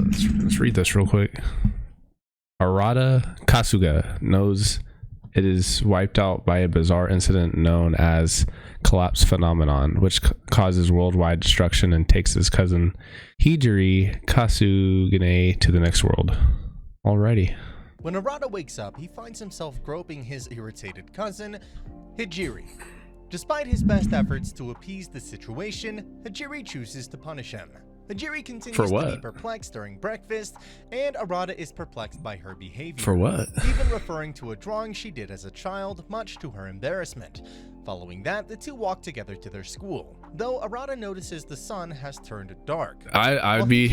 let's read this real quick. Arata Kasuga knows it is wiped out by a bizarre incident known as collapse phenomenon, which causes worldwide destruction and takes his cousin Hijiri Kasugane to the next world. Alrighty. When Arata wakes up, he finds himself groping his irritated cousin, Hijiri. Despite his best efforts to appease the situation, Hijiri chooses to punish him. Hijiri continues to be perplexed during breakfast, and Arata is perplexed by her behavior. For what? Even referring to a drawing she did as a child, much to her embarrassment. Following that, the two walk together to their school, though Arata notices the sun has turned dark. I'd be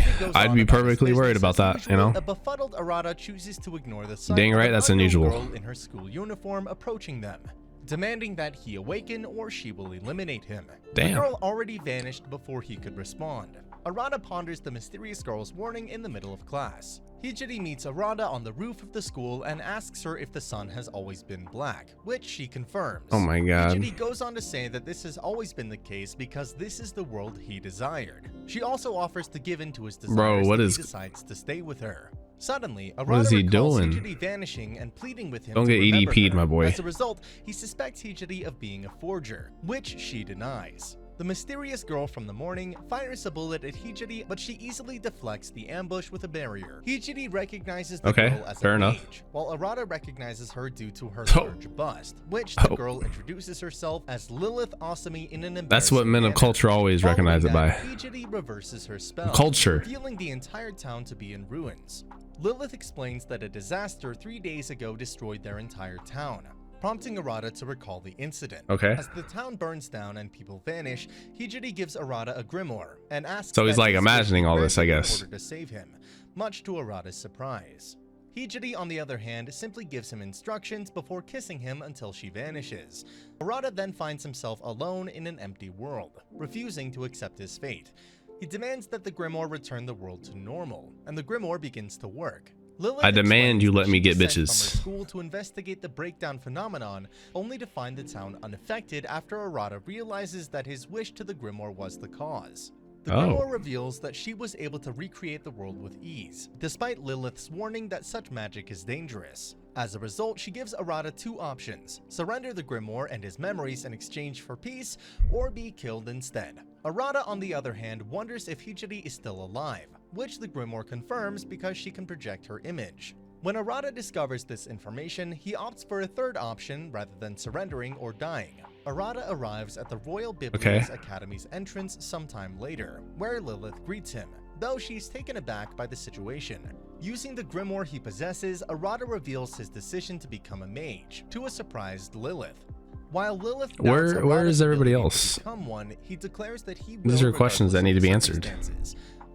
perfectly worried about that, you know? A befuddled Arata chooses to ignore the sight Dang right, of that's an unknown unusual. girl in her school uniform approaching them, demanding that he awaken or she will eliminate him. Damn. The girl already vanished before he could respond. Arata ponders the mysterious girl's warning in the middle of class. Hijiri meets Arata on the roof of the school and asks her if the sun has always been black, which she confirms. Oh my god. Hijiri goes on to say that this has always been the case because this is the world he desired. She also offers to give in to his desires if he decides to stay with her. Suddenly, Arata what is he recalls doing? Hijiri vanishing and pleading with him Don't to get remember EDP'd, her. my boy. As a result, he suspects Hijiri of being a forger, which she denies. The mysterious girl from the morning fires a bullet at Hijiri, but she easily deflects the ambush with a barrier. Hijiri recognizes the girl as a mage, while Arata recognizes her due to her large bust, which the girl introduces herself as Lilith Asami in an embarrassing That's what men of culture always recognize it by. Hijiri reverses her spell, Culture. revealing the entire town to be in ruins. Lilith explains that a disaster 3 days ago destroyed their entire town, prompting Arata to recall the incident. Okay. As the town burns down and people vanish, Hijiri gives Arata a grimoire and asks So he's that like his imagining wish be all this, I granted guess. in order to save him, much to Arata's surprise. Hijiri, on the other hand, simply gives him instructions before kissing him until she vanishes. Arata then finds himself alone in an empty world, refusing to accept his fate. He demands that the grimoire return the world to normal, and the grimoire begins to work. Lilith I demand you let me get explains that she was bitches. sent from her school to investigate the breakdown phenomenon, only to find the town unaffected after Arata realizes that his wish to the grimoire was the cause. The grimoire reveals that she was able to recreate the world with ease, despite Lilith's warning that such magic is dangerous. As a result, she gives Arata two options: surrender the grimoire and his memories in exchange for peace, or be killed instead. Arata, on the other hand, wonders if Hijiri is still alive, which the grimoire confirms because she can project her image. When Arata discovers this information, he opts for a third option rather than surrendering or dying. Arata arrives at the Royal Biblias Academy's entrance sometime later, where Lilith greets him, though she's taken aback by the situation. Using the grimoire he possesses, Arata reveals his decision to become a mage, to a surprised Lilith. While Lilith where is everybody else? Become one, he declares that he will. These are questions that need to be answered.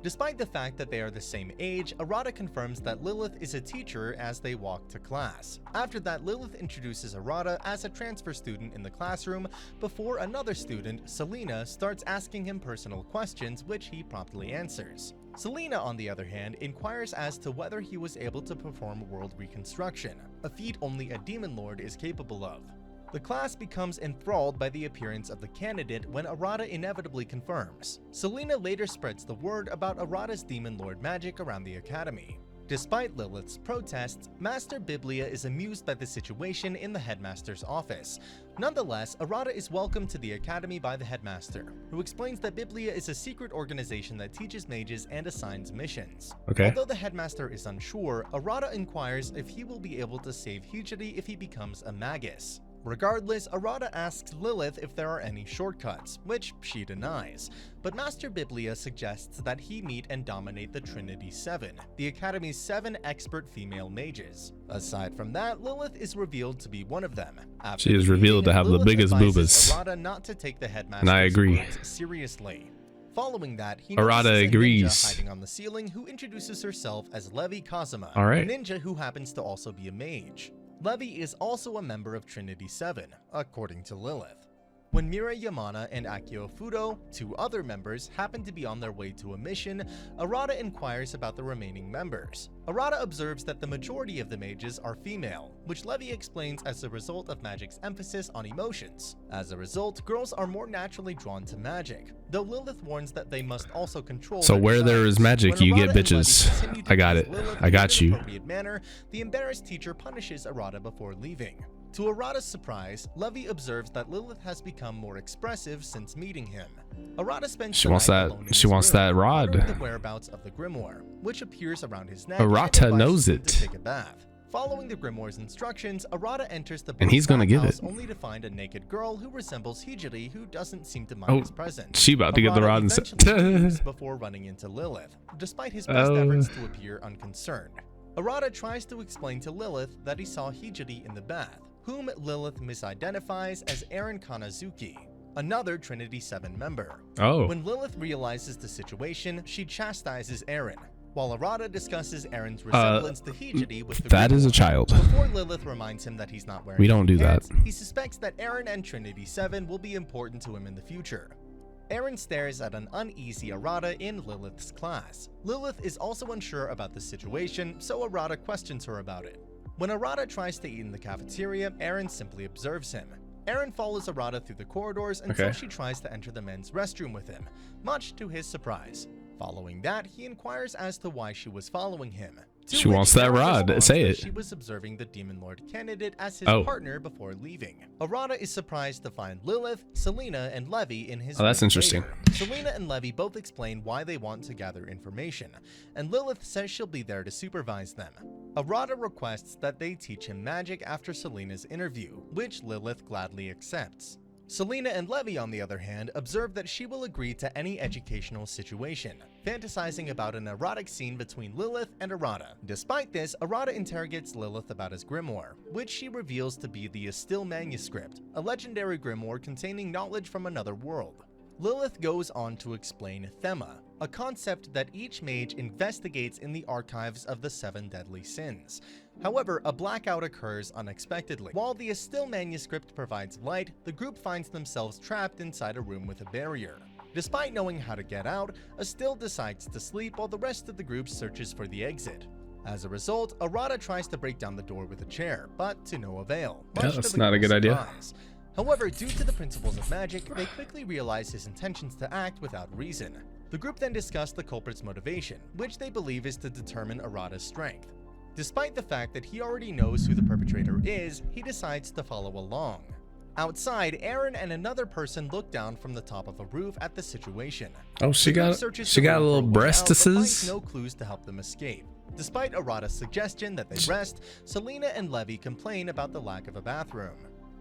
Despite the fact that they are the same age, Arata confirms that Lilith is a teacher as they walk to class. After that, Lilith introduces Arata as a transfer student in the classroom before another student, Selena, starts asking him personal questions, which he promptly answers. Selena, on the other hand, inquires as to whether he was able to perform world reconstruction, a feat only a demon lord is capable of. The class becomes enthralled by the appearance of the candidate when Arata inevitably confirms. Selena later spreads the word about Arata's demon lord magic around the academy. Despite Lilith's protests, Master Biblia is amused by the situation in the headmaster's office. Nonetheless, Arata is welcomed to the academy by the headmaster, who explains that Biblia is a secret organization that teaches mages and assigns missions. Although the headmaster is unsure, Arata inquires if he will be able to save Hijiri if he becomes a magus. Regardless, Arata asks Lilith if there are any shortcuts, which she denies, but Master Biblia suggests that he meet and dominate the Trinity Seven, the Academy's 7 expert female mages. Aside from that, Lilith is revealed to be one of them. She is revealed to have the biggest boobas. Arata not to take the headmaster's And I agree. words seriously. Following that, he Arata notices a agrees. ninja hiding on the ceiling who introduces herself as Levi Kazuma, All right. a ninja who happens to also be a mage. Levi is also a member of Trinity 7, according to Lilith. When Mira Yamana and Akio Fudo, 2 other members, happen to be on their way to a mission, Arata inquires about the remaining members. Arata observes that the majority of the mages are female, which Levi explains as a result of magic's emphasis on emotions. As a result, girls are more naturally drawn to magic, though Lilith warns that they must also control. So their where there desires. is magic, When you get Arata and bitches. Levi continue to I got tease it. Lilith I got in an you. appropriate manner, the embarrassed teacher punishes Arata before leaving. To Arata's surprise, Levi observes that Lilith has become more expressive since meeting him. Arata spends She the wants night that- alone in she his wants room, that rod. wondering the whereabouts of the grimoire, which appears around his neck. Arata and advises knows him it. to take a bath. Following the grimoire's instructions, Arata enters the And he's gonna give bathhouse it. only to find a naked girl who resembles Hijiri, who doesn't seem to mind Oh, his presence. she about to get the Arata rod and eventually leaves before running into Lilith, despite his best Oh. efforts to appear unconcerned. Arata tries to explain to Lilith that he saw Hijiri in the bath, whom Lilith misidentifies as Eren Kanazuki, another Trinity 7 member. Oh, When Lilith realizes the situation, she chastises Eren, while Arata discusses Eren's resemblance to Hijiri with the that is a grimoire. child. Before Lilith reminds him that he's not wearing We don't do that. pants, he suspects that Eren and Trinity 7 will be important to him in the future. Eren stares at an uneasy Arata in Lilith's class. Lilith is also unsure about the situation, so Arata questions her about it. When Arata tries to eat in the cafeteria, Eren simply observes him. Eren follows Arata through the corridors until Okay. she tries to enter the men's restroom with him, much to his surprise. Following that, he inquires as to why she was following him. To She which wants that Eren rod. responds Say that it. She was observing the Demon Lord candidate as his Oh. partner before leaving. Arata is surprised to find Lilith, Selena, and Levi in his Oh, that's room interesting. later. Selena and Levi both explain why they want to gather information, and Lilith says she'll be there to supervise them. Arata requests that they teach him magic after Selena's interview, which Lilith gladly accepts. Selena and Levi, on the other hand, observe that she will agree to any educational situation, fantasizing about an erotic scene between Lilith and Arata. Despite this, Arata interrogates Lilith about his grimoire, which she reveals to be the Estill Manuscript, a legendary grimoire containing knowledge from another world. Lilith goes on to explain Thema, a concept that each mage investigates in the archives of the 7 deadly sins. However, a blackout occurs unexpectedly. While the Estill manuscript provides light, the group finds themselves trapped inside a room with a barrier. Despite knowing how to get out, Estill decides to sleep while the rest of the group searches for the exit. As a result, Arata tries to break down the door with a chair, but to no avail. Yeah, much to that's the not a girls' good idea. surprise. However, due to the principles of magic, they quickly realize his intentions to act without reason. The group then discuss the culprit's motivation, which they believe is to determine Arata's strength. Despite the fact that he already knows who the perpetrator is, he decides to follow along. Outside, Eren and another person look down from the top of a roof at the situation. Oh, she The group got searches she the got a room for little way out, but finds breastises. no clues to help them escape. Despite Arata's suggestion that they rest, Selena and Levi complain about the lack of a bathroom.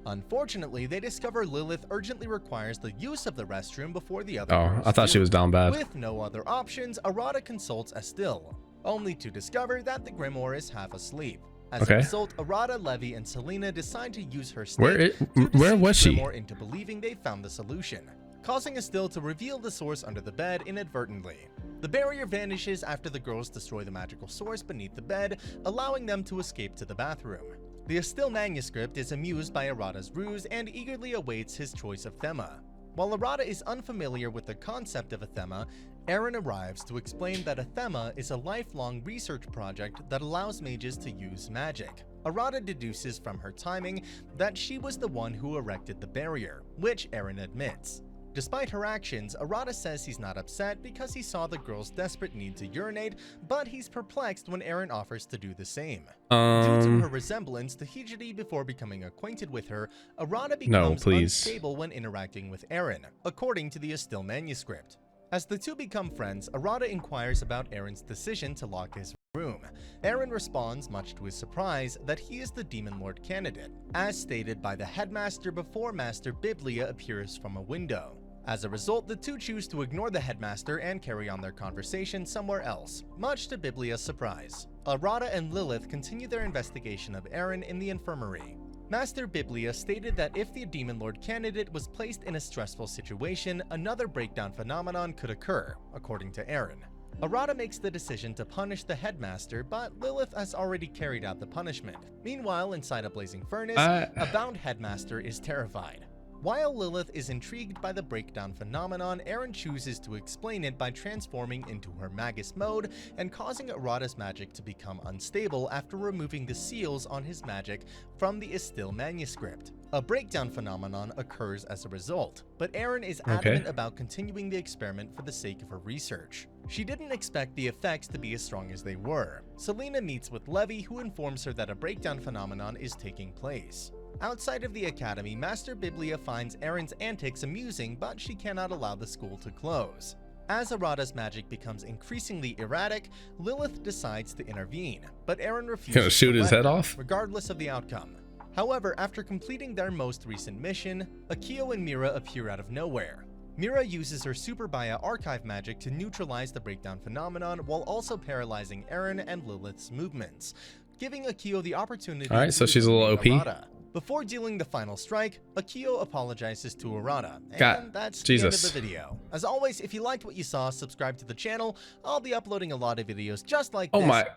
Unfortunately, they discover Lilith urgently requires the use of the restroom before the other Oh, girls I thought she do. was down bad. With no other options, Arata consults Estill, only to discover that the grimoire is half asleep. As Okay. a result, Arata, Levi, and Selena decide to use her state Where to where deceive was the she? grimoire into believing they found the solution, causing Estill to reveal the source under the bed inadvertently. The barrier vanishes after the girls destroy the magical source beneath the bed, allowing them to escape to the bathroom. The Estill manuscript is amused by Arata's ruse and eagerly awaits his choice of Thema. While Arata is unfamiliar with the concept of a Thema, Eren arrives to explain that a Thema is a lifelong research project that allows mages to use magic. Arata deduces from her timing that she was the one who erected the barrier, which Eren admits. Despite her actions, Arata says he's not upset because he saw the girl's desperate need to urinate, but he's perplexed when Eren offers to do the same. Due to her resemblance to Hijiri before becoming acquainted with her, Arata becomes please. unstable when interacting with Eren, according to the Estill manuscript. As the two become friends, Arata inquires about Eren's decision to lock his room. Eren responds, much to his surprise, that he is the Demon Lord candidate, as stated by the headmaster before Master Biblia appears from a window. As a result, the two choose to ignore the headmaster and carry on their conversation somewhere else, much to Biblia's surprise. Arata and Lilith continue their investigation of Eren in the infirmary. Master Biblia stated that if the Demon Lord candidate was placed in a stressful situation, another breakdown phenomenon could occur, according to Eren. Arata makes the decision to punish the headmaster, but Lilith has already carried out the punishment. Meanwhile, inside a blazing furnace, a bound headmaster is terrified. While Lilith is intrigued by the breakdown phenomenon, Eren chooses to explain it by transforming into her Magus mode and causing Arata's magic to become unstable after removing the seals on his magic from the Estill manuscript. A breakdown phenomenon occurs as a result, but Eren is adamant about continuing the experiment for the sake of her research. She didn't expect the effects to be as strong as they were. Selena meets with Levi, who informs her that a breakdown phenomenon is taking place. Outside of the academy, Master Biblia finds Eren's antics amusing, but she cannot allow the school to close. As Arata's magic becomes increasingly erratic, Lilith decides to intervene, but Eren refuses Gonna shoot to his let head her, off? regardless of the outcome. However, after completing their most recent mission, Akio and Mira appear out of nowhere. Mira uses her Super Baya archive magic to neutralize the breakdown phenomenon while also paralyzing Eren and Lilith's movements, giving Akio the opportunity Alright, so to she's a little eliminate OP. Arata. Before dealing the final strike, Akio apologizes to Arata, and God, that's Jesus. the end of the video. As always, if you liked what you saw, subscribe to the channel. I'll be uploading a lot of videos just like this. Oh my,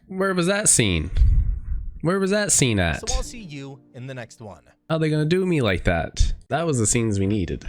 where was that scene? Where was that scene at? So I'll see you in the next one. How are they gonna do me like that? That was the scenes we needed.